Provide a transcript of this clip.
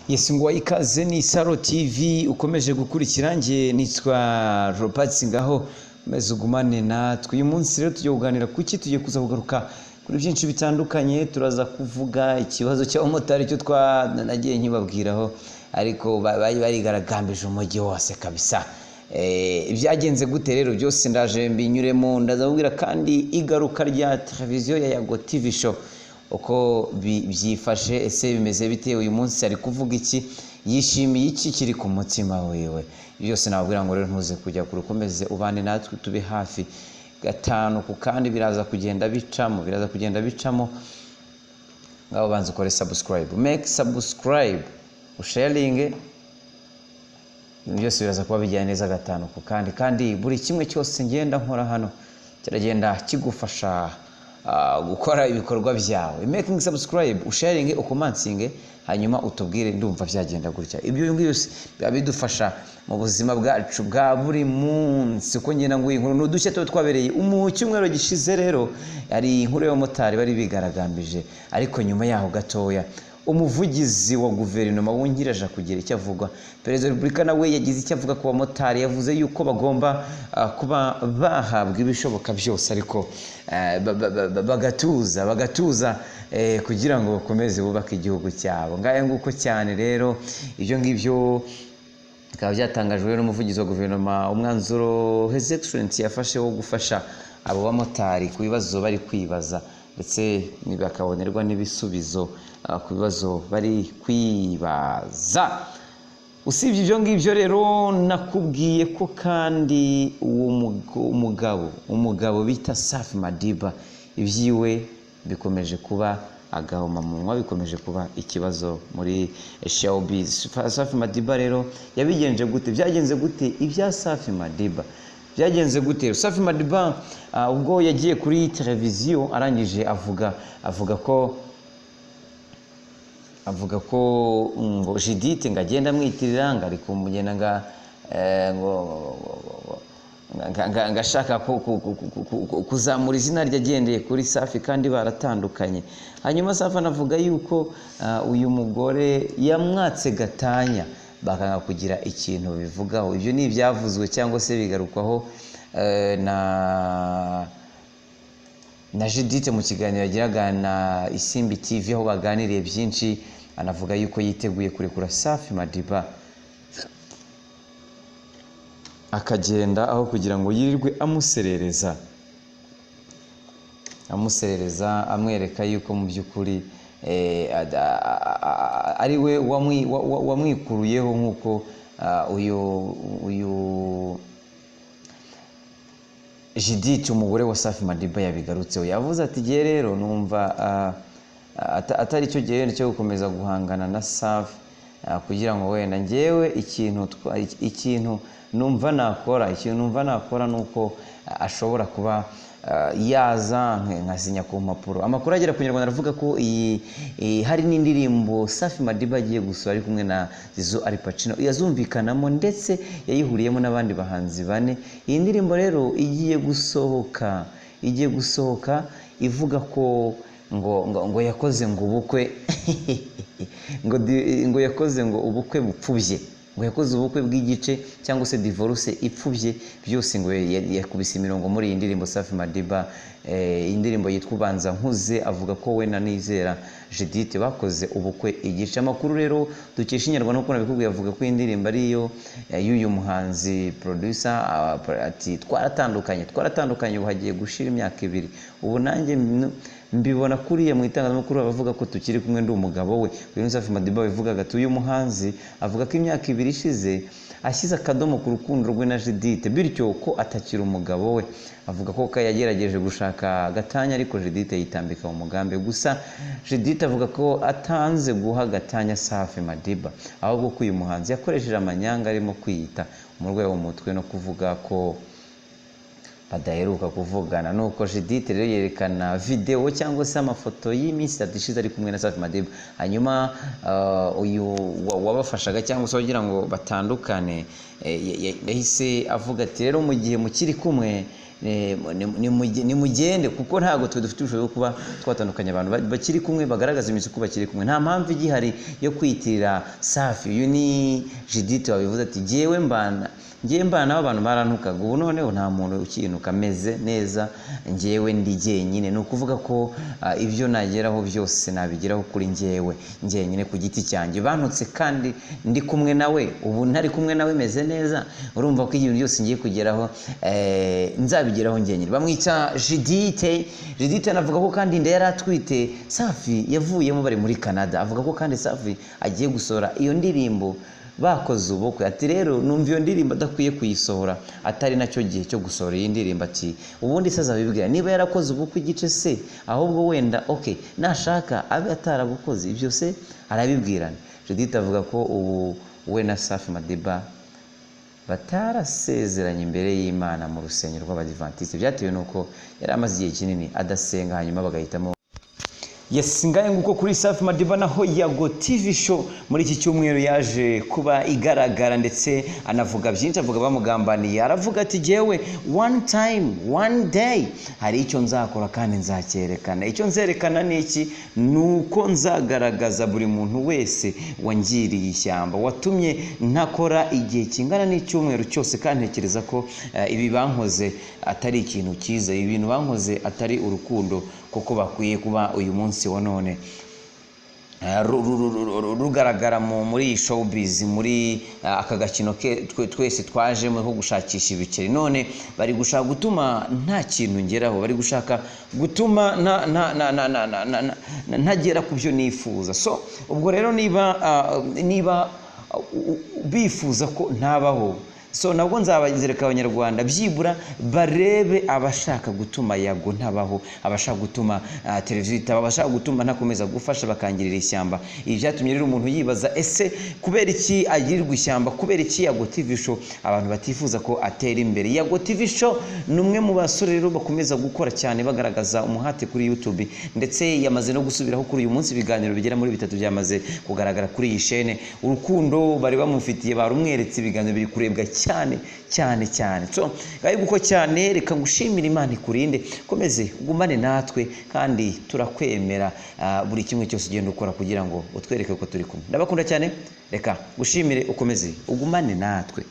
Yes ngo ikaze ni Saro TV ukomeje gukurikira nge nitwa Robert ngaho meze ugumane natwe uyu munsi rero tujye kuganira kuki tugiye kuza kugaruka kuri byinshi bitandukanye turaza kuvuga ikibazo cy'abamotari cyo nagiye nkibabwiraho ariko barigaragambije umujyi wose kabisa ibyagenze gute rero byose ndaje mbinyuremo ndazabwira kandi igaruka rya televiziyo ya Yago TV show uko byifashe ese bimeze bite uyu munsi ari kuvuga iki yishimiye iki kiri ku mutima wewe byose nababwira ngo rero ntuze kujya kurukomeze ubane natwe tube hafi gatanu ku kandi biraza kugenda bicamo ngabo banze ukore subscribe make subscribe usharing byose biraza kuba bijyana neza gatanu ku kandi buri kimwe cyose ngenda nkora hano kiragenda kigufasha gukora ibikorwa byawe making subscribe usharing ukomansinge hanyuma utubwire ndumva byagenda gutya ibyo byose bidufasha mu buzima bwacu bwa buri munsi uko ngena ngo inkuru n'udushye twabereye cyumweru gishize rero ari inkuru y'abamotari bari bigaragambije ariko nyuma yaho gatoya umuvugizi wa guverinoma wungirije kugira icyo avuga Perezida wa Republika nawe yagize icyo avuga ku bamotari yavuze yuko bagomba kuba bahabwa ibishoboka byose ariko bagatuza kugira ngo bakomeze bubake igihugu cyabo ngaye nguko cyane rero ibyo ngibyo bikaba byatangajwe n'umuvugizi wa guverinoma umwanzuro His Excellency yafashe wo gufasha abo bamotari ku bibazo bari kwibaza ndetse bakabonerwa n'ibisubizo ku bibazo bari kwibaza usibye ibyo ngibyo rero nakubwiye ko kandi uwo umugabo bita Safi Madiba ibyiwe bikomeje kuba agahomamunwa bikomeje kuba ikibazo muri showbiz Safi Madiba rero yabigenje gute byagenze gute ibya Safi Madiba byagenze gute Safi Madiba ubwo yagiye kuri televiziyo arangije avuga ko ngo Judith ngagenda mwitirira ngari kumugenda ngashaka kuzamura izina ryagendeye kuri Safi kandi baratandukanye hanyuma Safi anavuga yuko uyu mugore yamwatse gatanya bakanga kugira ikintu bivugaho ibyo ni ibyavuzwe cyangwa se bigarukwaho na Judith mu kiganiro yagiraga na Isimbi TV aho baganiriye byinshi anavuga yuko yiteguye kurekura Safi Madiba akagenda aho kugira ngo yirirwe amuserereza amwereka yuko mu by'ukuri ari we wamwikuruyeho nk'uko uyu Judith umugore wa Safi Madiba yabigarutseho yavuze ati giye rero numva atari cyo gihe cyo gukomeza guhangana na Safi kugira ngo wenda ngewe ikintu numva nakora nuko ashobora kuba yaza nkasinya ku mpapuro amakuru agera ku Nyarwanda aravuga ko hari n'indirimbo Safi Madiba agiye gusura ari kumwe na Zizo Alpacino yazumvikanamo ndetse yayihuriyemo n'abandi bahanzi bane iyi ndirimbo rero igiye gusohoka ivuga ko ngo yakoze ngo ubukwe ngo yakoze ngo ubukwe bupfubye ngo yakoze ubukwe bw'igice cyangwa se divorce ipfubye byose ngo yakubise imirongo muri iyi ndirimbo Safi Madiba indirimbo yitwa Ubanza Nkuze avuga ko we na Nizera Judith bakoze ubukwe igice amakuru rero dukesha Inyarwanda uko nabikubwiye avuga ko indirimbo ari yo y'uyu muhanzi producer ati twaratandukanye ubu hagiye gushira imyaka 2 ubu nanjye mbibona kuriye mu itangazamakuru bavuga ko tukiri kumwe ndi umugabo we uyu Safi Madiba bivugaga ati uyu muhanzi avuga ko imyaka 2 ishize ashyize akadomo ku rukundo rwe na Judith bityo ko atakira umugabo we avuga ko yagerageje gushaka gatanya ariko Judith yitambika mu mugambi gusa Judith avuga ko atanze guha gatanya Safi Madiba ahubwo ko uyu muhanzi yakoresheje amanyanga arimo kwiyita umurwayi w'umutwe no kuvuga ko badaheruka kuvugana nuko Judith rero yerekana video cyangwa se amafoto y'iminsi ishize ari kumwe na Safi Madiba hanyuma uyu wabafashaga cyangwa se wagira ngo batandukane yahise avuga ati rero mu gihe mukiri kumwe nimugende kuko ntago twe dufite ubushobozi bwo kuba twatandukanya abantu bakiri kumwe bagaragaza imizi ko bakiri kumwe. Nta mpamvu igihari yo kwitirira Safi. Uyu ni Judith wabivuze ati ngewe mbana abantu barantukaga, ubu noneho nta muntu ukinuka ameze neza, ngewe ndi jyenyine. Ni ukuvuga ko ibyo nageraho byose nabigeraho kuri ngewe jyenyine ku giti cyanjye. Bantutse kandi ndi kumwe nawe, ubu ntari kumwe nawe meze neza, urumva ko ibintu byose ngiye kugeraho nzabigeraho jyenyine. Bamwita Judith anavuga ko kandi inda yari atwite Safi yavuyemo bari muri Canada. Avuga ko kandi Safi agiye gusohora iyo ndirimbo bakoze ubukwe. Ati rero numva iyo ndirimbo adakwiye kuyisohora atari nacyo gihe cyo gusohora iyi ndirimbo. Ati ubundi se azabibwira niba yarakoze ubukwe igice se, ahubwo wenda nashaka abe atarabukoze ibyo se arabibwirana. Judith avuga ko ubu we na Safi Madiba batarasezeranye imbere y'Imana mu rusengero rw'Abadiventiste, byatewe nuko yari amaze igihe kinini adasenga, hanyuma bagahitamo ngaye nguko kuri Safi Madiba. Naho Yago TV show muri iki cyumweru yaje kuba igaragara, ndetse anavuga byinshi. Avuga bamugambaniye, aravuga ati jewe one day hari icyo nzakora kandi nzacyerekana. Icyo nzerekana ni iki? Nuko nzagaragaza buri muntu wese wangiriye ishyamba, watumye ntakora igihe kingana n'icyumweru cyose, kandi ntekereza ko ibi bankoze atari ikintu cyiza, ibintu bankoze atari urukundo, kuko bakwiye kuba uyu munsi wa none rugaragara muri iyi showbiz, muri aka gakino twese twajemo ko gushakisha ibiceri. None bari gushaka gutuma nta kintu ngeraho, bari gushaka gutuma ntagera ku byo nifuza. So ubwo rero niba bifuza ko ntabaho, so nabwo nzabazereka abanyarwanda byibura barebe abashaka gutuma Yago ntabaho, abashaka gutuma televiziyo itaba, abashaka gutuma ntakomeza gufasha bakangirira ishyamba. Ibi byatumye rero umuntu yibaza, ese kubera iki agirirwa ishyamba? Kubera iki Yago TV show abantu batifuza ko atera imbere? Yago TV show ni umwe mu basore rero bakomeza gukora cyane, bagaragaza umuhate kuri YouTube, ndetse yamaze no gusubiraho kuri uyu munsi. Ibiganiro bigera muri 3 byamaze kugaragara kuri iyi chaîne. Urukundo bari bamufitiye barumweretse, ibiganiro biri kurebwa cyane. So guko cyane, reka ngushimira, Imana ikurinde, komeze ugumane natwe, kandi turakwemera buri kimwe cyose ugenda ukora kugira ngo utwereke ko turi kumwe. Ndabakunda cyane, reka ngushimire, ukomeze ugumane natwe.